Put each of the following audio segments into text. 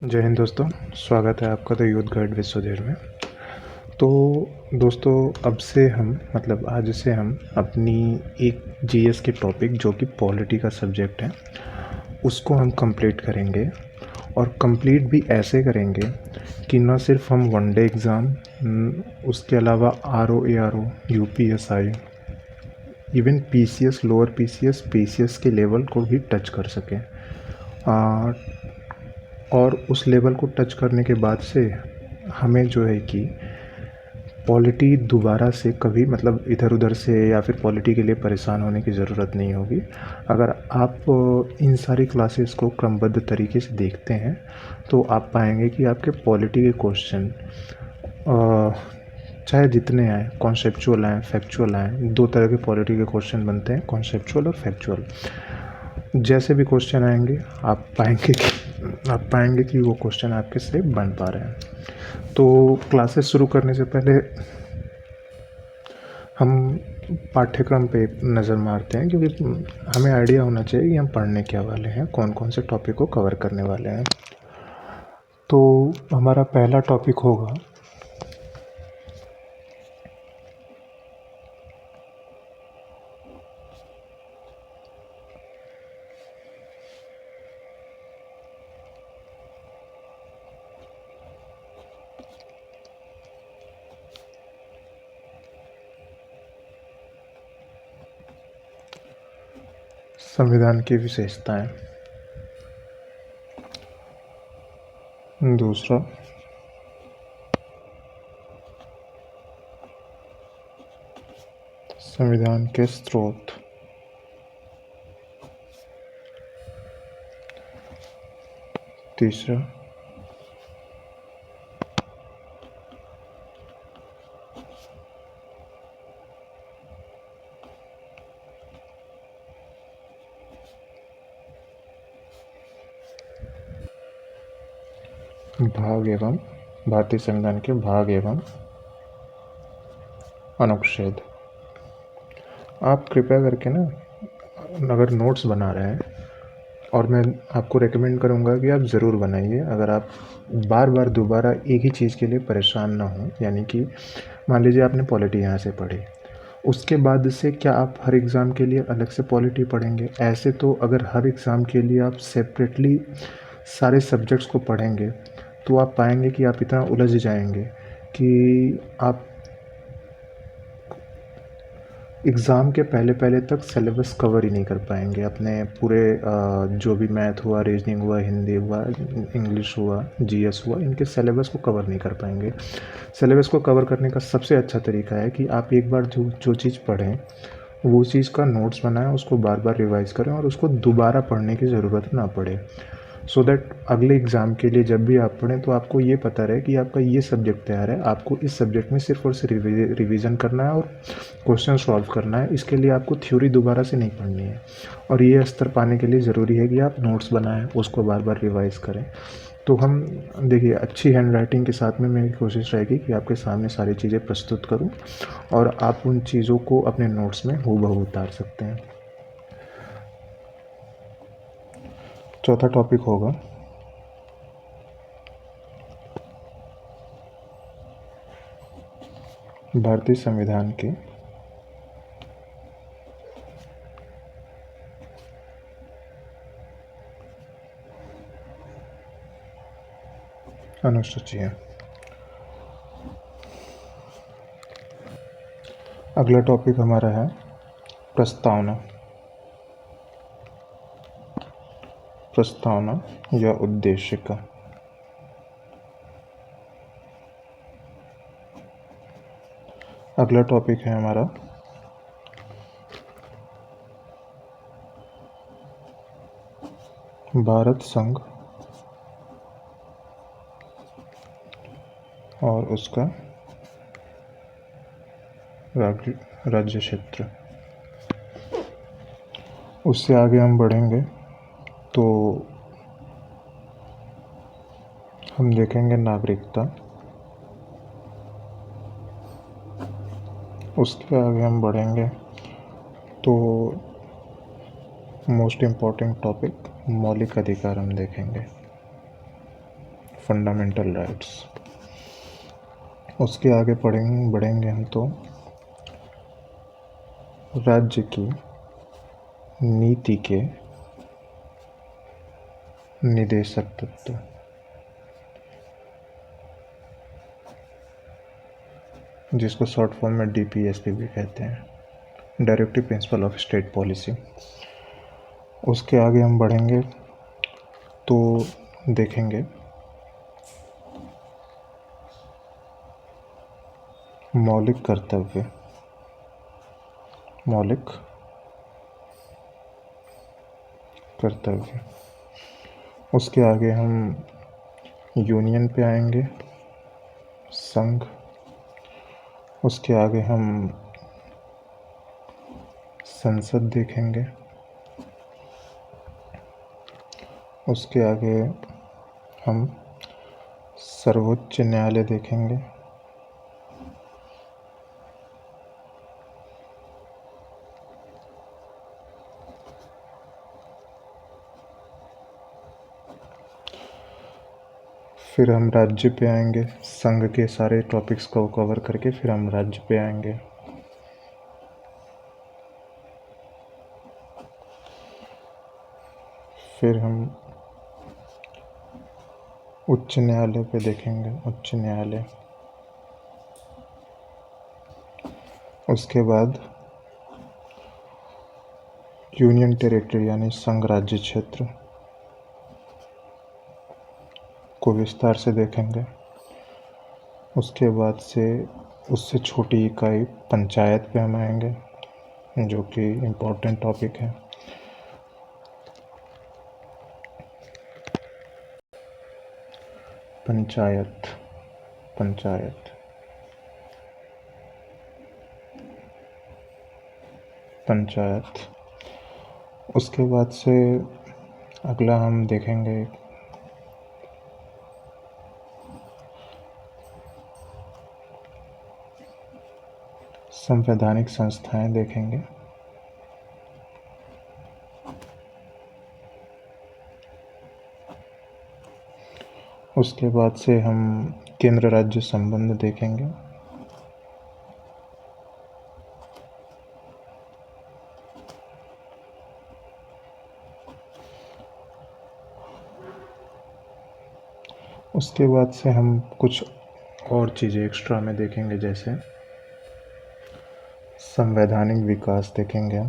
जय हिंद दोस्तों, स्वागत है आपका the youth guide with Sudhir में। तो दोस्तों, अब से हम आज से हम अपनी एक जीएस के टॉपिक जो कि पॉलिटी का सब्जेक्ट है उसको हम कंप्लीट करेंगे। और कंप्लीट भी ऐसे करेंगे कि ना सिर्फ हम वन डे एग्ज़ाम, उसके अलावा RO ARO UPSI, even PCS, lower PCS, PCS के लेवल को भी टच कर सकें। और उस लेवल को टच करने के बाद से हमें जो है कि पॉलिटी दोबारा से कभी इधर उधर से या फिर पॉलिटी के लिए परेशान होने की ज़रूरत नहीं होगी। अगर आप इन सारी क्लासेस को क्रमबद्ध तरीके से देखते हैं तो आप पाएंगे कि आपके पॉलिटी के क्वेश्चन चाहे जितने आएँ, कॉन्सेप्चुअल आएँ, फैक्चुअल आएँ, दो तरह के पॉलिटी के क्वेश्चन बनते हैं, कॉन्सेप्चुअल और फैक्चुअल। जैसे भी क्वेश्चन आएंगे आप पाएंगे कि वो क्वेश्चन आपके से बन पा रहे हैं। तो क्लासेस शुरू करने से पहले हम पाठ्यक्रम पे नज़र मारते हैं, क्योंकि हमें आइडिया होना चाहिए कि हम पढ़ने क्या वाले हैं, कौन कौन से टॉपिक को कवर करने वाले हैं। तो हमारा पहला टॉपिक होगा संविधान की विशेषताएं। दूसरा, संविधान के स्रोत। तीसरा, भाग एवं भारतीय संविधान के भाग एवं अनुच्छेद। आप कृपया करके ना, अगर नोट्स बना रहे हैं, और मैं आपको रेकमेंड करूंगा कि आप ज़रूर बनाइए। अगर आप बार बार दोबारा एक ही चीज़ के लिए परेशान ना हो, यानी कि मान लीजिए आपने पॉलिटी यहाँ से पढ़ी, उसके बाद से क्या आप हर एग्ज़ाम के लिए अलग से पॉलिटी पढ़ेंगे? ऐसे तो अगर हर एग्ज़ाम के लिए आप सेपरेटली सारे सब्जेक्ट्स को पढ़ेंगे तो आप पाएंगे कि आप इतना उलझ जाएंगे कि आप एग्ज़ाम के पहले पहले तक सिलेबस कवर ही नहीं कर पाएंगे अपने पूरे। जो भी मैथ हुआ, रीजनिंग हुआ, हिंदी हुआ, इंग्लिश हुआ, जीएस हुआ, इनके सिलेबस को कवर नहीं कर पाएंगे। सिलेबस को कवर करने का सबसे अच्छा तरीका है कि आप एक बार जो जो चीज़ पढ़ें वो चीज़ का नोट्स बनाएं, उसको बार बार रिवाइज़ करें और उसको दोबारा पढ़ने की ज़रूरत ना पड़े, सो दैट अगले एग्ज़ाम के लिए जब भी आप पढ़ें तो आपको ये पता रहे कि आपका ये सब्जेक्ट तैयार है, आपको इस सब्जेक्ट में सिर्फ और सिर्फ रिवीजन करना है और क्वेश्चन सॉल्व करना है। इसके लिए आपको थ्योरी दोबारा से नहीं पढ़नी है। और ये स्तर पाने के लिए ज़रूरी है कि आप नोट्स बनाएं, उसको बार बार रिवाइज़ करें। तो हम देखिए, अच्छी हैंड राइटिंग के साथ में मेरी कोशिश रहेगी कि आपके सामने सारी चीज़ें प्रस्तुत करूं और आप उन चीज़ों को अपने नोट्स में हूबहू उतार सकते हैं। चौथा टॉपिक होगा भारतीय संविधान के अनुसूचियाँ। अगला टॉपिक हमारा है प्रस्तावना। प्रस्तावना या उद्देशिका। अगला टॉपिक है हमारा भारत संघ और उसका राज्य क्षेत्र। उससे आगे हम बढ़ेंगे तो हम देखेंगे नागरिकता। उसके आगे हम बढ़ेंगे तो मोस्ट इम्पॉर्टेंट टॉपिक मौलिक अधिकार हम देखेंगे। Fundamental rights. उसके आगे बढ़ेंगे हम तो राज्य की नीति के निदेशक तत्व, जिसको शॉर्ट फॉर्म में DPSP भी कहते हैं, directive principle of state policy. उसके आगे हम बढ़ेंगे तो देखेंगे मौलिक कर्तव्य, मौलिक कर्तव्य। उसके आगे हम यूनियन पे आएंगे, संघ। उसके आगे हम संसद देखेंगे। उसके आगे हम सर्वोच्च न्यायालय देखेंगे। फिर हम राज्य पे आएंगे, संघ के सारे टॉपिक्स को कवर करके फिर हम राज्य पे आएंगे। फिर हम उच्च न्यायालय पे देखेंगे, उच्च न्यायालय। उसके बाद यूनियन टेरिटरी यानी संघ राज्य क्षेत्र को विस्तार से देखेंगे। उसके बाद से उससे छोटी इकाई पंचायत पे हम आएंगे, जो कि इम्पोर्टेंट टॉपिक है। पंचायत, पंचायत, पंचायत। उसके बाद से अगला हम देखेंगे संवैधानिक संस्थाएं देखेंगे। उसके बाद से हम केंद्र राज्य संबंध देखेंगे। उसके बाद से हम कुछ और चीज़ें एक्स्ट्रा में देखेंगे, जैसे संवैधानिक विकास देखेंगे,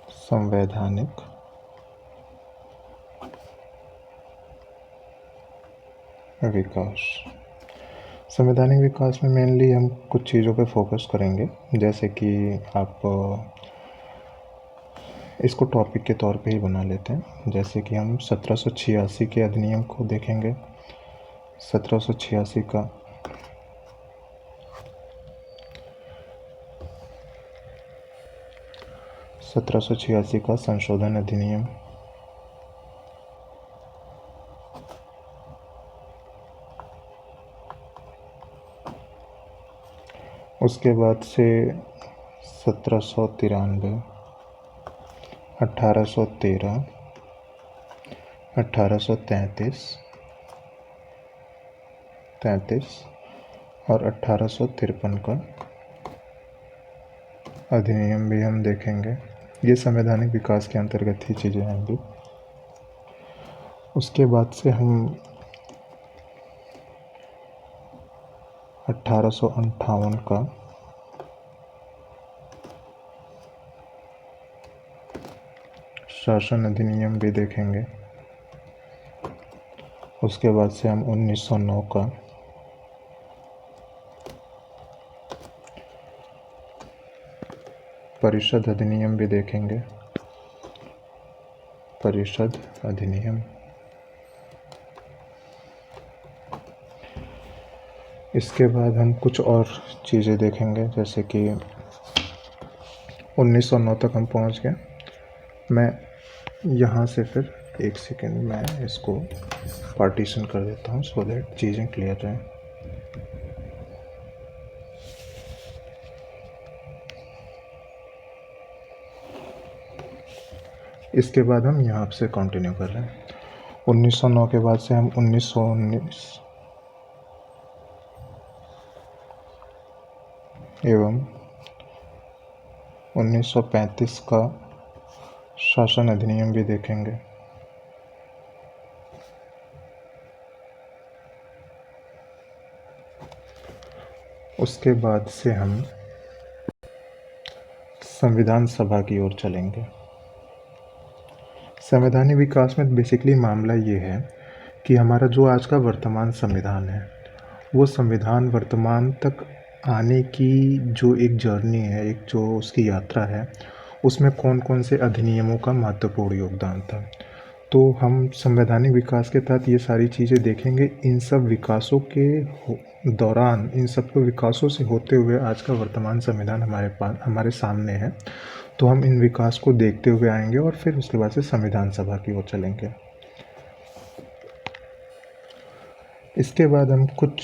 संवैधानिक विकास। संवैधानिक विकास में मेनली हम कुछ चीज़ों पे फोकस करेंगे, जैसे कि आप इसको टॉपिक के तौर पे ही बना लेते हैं। जैसे कि हम 1786 के अधिनियम को देखेंगे। 1786 का संशोधन अधिनियम। उसके बाद से 1793, 1813, 1833 और 1853 का अधिनियम भी हम देखेंगे। ये संवैधानिक विकास के अंतर्गत ही चीज़ें आएंगी। उसके बाद से हम 1858 का शासन अधिनियम भी देखेंगे। उसके बाद से हम 1909 का परिषद अधिनियम भी देखेंगे, परिषद अधिनियम। इसके बाद हम कुछ और चीज़ें देखेंगे, जैसे कि 1909 तक हम पहुंच गए। मैं यहाँ से फिर एक सेकेंड मैं इसको पार्टीशन कर देता हूँ, सो दैट चीज़ें क्लियर रहें। इसके बाद हम यहाँ से कंटिन्यू कर रहे हैं। 1909 के बाद से हम 1919 एवं 1935 का शासन अधिनियम भी देखेंगे। उसके बाद से हम संविधान सभा की ओर चलेंगे। संवैधानिक विकास में बेसिकली मामला ये है कि हमारा जो आज का वर्तमान संविधान है, वो संविधान वर्तमान तक आने की जो एक जर्नी है, एक जो उसकी यात्रा है, उसमें कौन कौन से अधिनियमों का महत्वपूर्ण योगदान था। तो हम संवैधानिक विकास के तहत ये सारी चीज़ें देखेंगे। इन सब विकासों के दौरान, इन सब को विकासों से होते हुए आज का वर्तमान संविधान हमारे सामने है। तो हम इन विकास को देखते हुए आएंगे और फिर उसके बाद से संविधान सभा की ओर चलेंगे। इसके बाद हम कुछ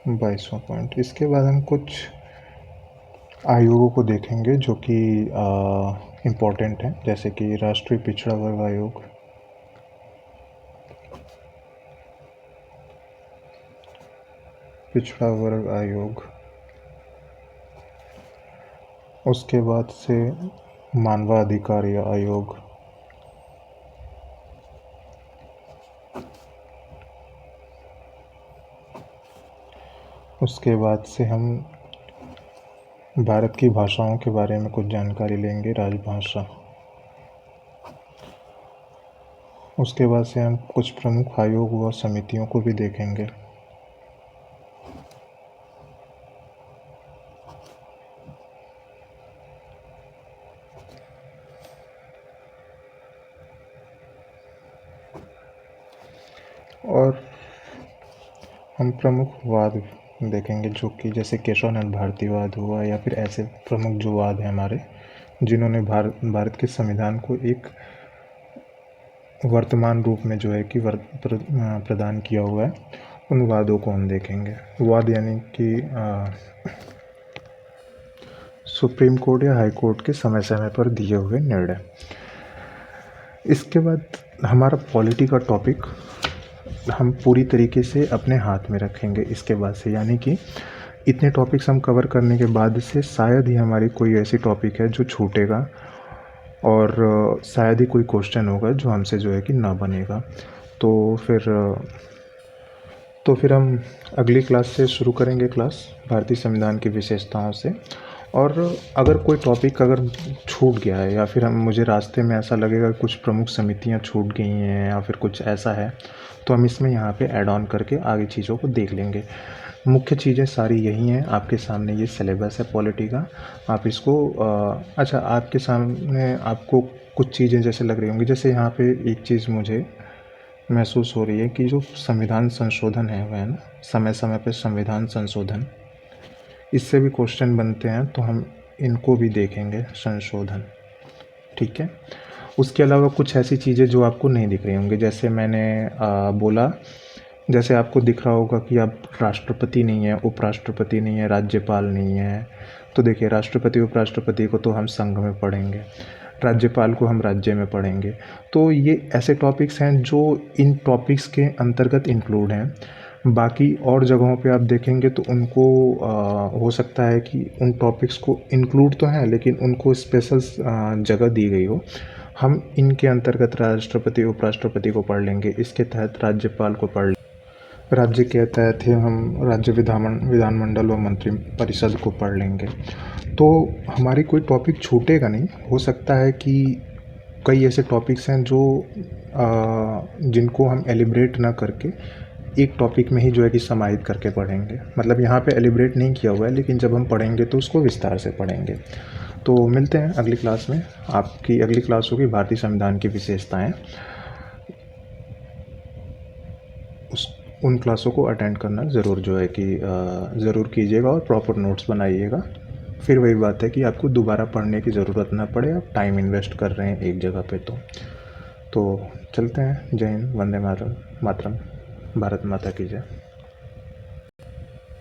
22वां पॉइंट, इसके बाद हम कुछ आयोगों को देखेंगे जो कि इम्पोर्टेंट हैं, जैसे कि राष्ट्रीय पिछड़ा वर्ग आयोग, पिछड़ा वर्ग आयोग, उसके बाद से मानवाधिकार आयोग, उसके बाद से हम भारत की भाषाओं के बारे में कुछ जानकारी लेंगे, राजभाषा। उसके बाद से हम कुछ प्रमुख आयोग व समितियों को भी देखेंगे। और हम प्रमुख वाद देखेंगे जो कि जैसे केशवानंद भारतीवाद हुआ, या फिर ऐसे प्रमुख जो वाद हैं हमारे, जिन्होंने भारत के संविधान को एक वर्तमान रूप में जो है कि प्रदान किया हुआ है, उन वादों को हम देखेंगे। वाद यानी कि सुप्रीम कोर्ट या हाई कोर्ट के समय समय पर दिए हुए निर्णय। इसके बाद हमारा पॉलिटी का टॉपिक हम पूरी तरीके से अपने हाथ में रखेंगे इसके बाद से, यानी कि इतने टॉपिक्स हम कवर करने के बाद से शायद ही हमारी कोई ऐसी टॉपिक है जो छूटेगा, और शायद ही कोई क्वेश्चन होगा जो हमसे जो है कि ना बनेगा। तो फिर हम अगली क्लास से शुरू करेंगे क्लास भारतीय संविधान की विशेषताओं से। और अगर कोई टॉपिक अगर छूट गया है, या फिर मुझे रास्ते में ऐसा लगेगा कि कुछ प्रमुख समितियां छूट गई हैं या फिर कुछ ऐसा है, तो हम इसमें यहाँ पे ऐड ऑन करके आगे चीज़ों को देख लेंगे। मुख्य चीज़ें सारी यही हैं। आपके सामने ये सिलेबस है पॉलिटी का, आप इसको अच्छा, आपके सामने आपको कुछ चीज़ें जैसे लग रही होंगी, जैसे यहाँ पे एक चीज़ मुझे महसूस हो रही है कि जो संविधान संशोधन है वह है ना, समय समय पे संविधान संशोधन, इससे भी क्वेश्चन बनते हैं, तो हम इनको भी देखेंगे, संशोधन। ठीक है। उसके अलावा कुछ ऐसी चीज़ें जो आपको नहीं दिख रही होंगी, जैसे मैंने बोला, जैसे आपको दिख रहा होगा कि आप राष्ट्रपति नहीं है, उपराष्ट्रपति नहीं है, राज्यपाल नहीं है। तो देखिए, राष्ट्रपति उपराष्ट्रपति को तो हम संघ में पढ़ेंगे, राज्यपाल को हम राज्य में पढ़ेंगे। तो ये ऐसे टॉपिक्स हैं जो इन टॉपिक्स के अंतर्गत इंक्लूड हैं। बाकी और जगहों पे आप देखेंगे तो उनको हो सकता है कि उन टॉपिक्स को इंक्लूड तो हैं, लेकिन उनको स्पेशल जगह दी गई हो। हम इनके अंतर्गत राष्ट्रपति उपराष्ट्रपति को पढ़ लेंगे, इसके तहत राज्यपाल को पढ़ लेंगे, राज्य के तहत ही हम राज्य विधानमंडल व मंत्री परिषद को पढ़ लेंगे। तो हमारी कोई टॉपिक छूटेगा नहीं। हो सकता है कि कई ऐसे टॉपिक्स हैं जो जिनको हम एलिब्रेट ना करके एक टॉपिक में ही जो है कि समाहित करके पढ़ेंगे। मतलब यहाँ पे एलिब्रेट नहीं किया हुआ है, लेकिन जब हम पढ़ेंगे तो उसको विस्तार से पढ़ेंगे। तो मिलते हैं अगली क्लास में। आपकी अगली क्लास होगी भारतीय संविधान की विशेषताएं। उन क्लासों को अटेंड करना ज़रूर जो है कि ज़रूर कीजिएगा और प्रॉपर नोट्स बनाइएगा। फिर वही बात है कि आपको दोबारा पढ़ने की ज़रूरत ना पड़े, आप टाइम इन्वेस्ट कर रहे हैं एक जगह पे। तो चलते हैं। जय हिंद, वंदे मातरम, भारत माता की जय।